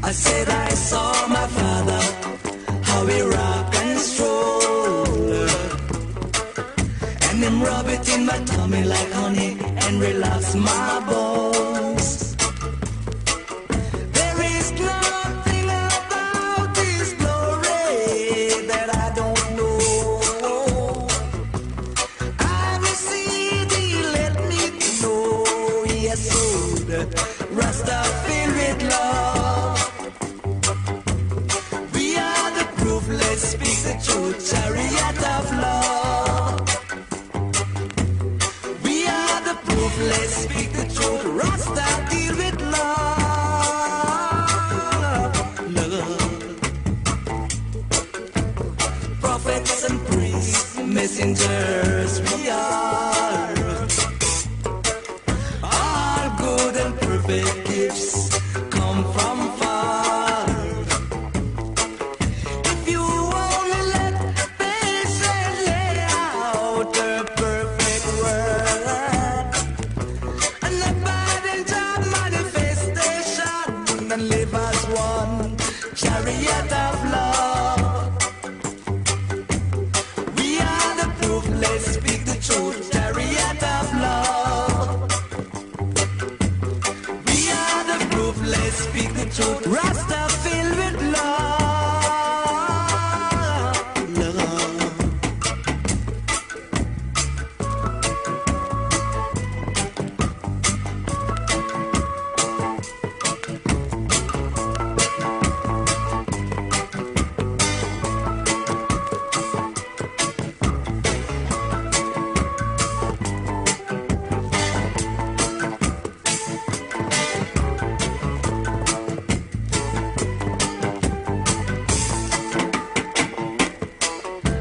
I said I saw my father, how he rock and stroll, and him rub it in my tummy like honey and relax my bones. There is nothing about his glory that I don't know. I received, he let me know. Yes, so Rasta filled with love. We are the proof, let's speak the truth. Chariot of love. We are the proof, let's speak the truth. Rasta deal with love. Love. Prophets and priests, messengers, we are. All good and perfect gifts come from far. If you only let patience lay out a perfect word, and abide in job manifestation and live as one, chariot of love. We are the proof, let's speak the truth, chariot of love. We are the proof, let's speak the truth. Rasta filled with love. Love.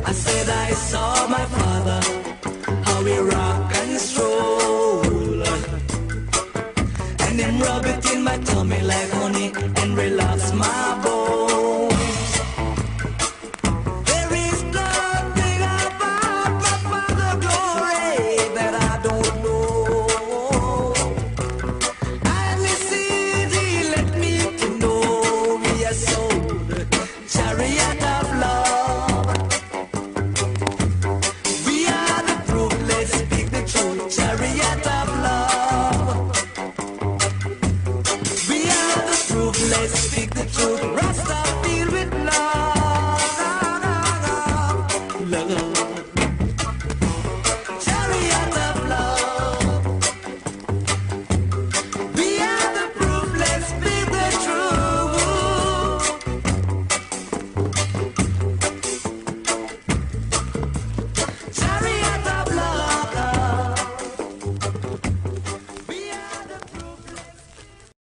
I said I saw my father, how he rock and stroll, and him rub it in my tummy like honey and relax my bones. There is nothing about my father glory that I don't know. And he sees, he let me to know. We are sold, chariot of love. We are the proof, let's speak the truth, chariot of love. We are the proof, let's speak the truth, Rasta.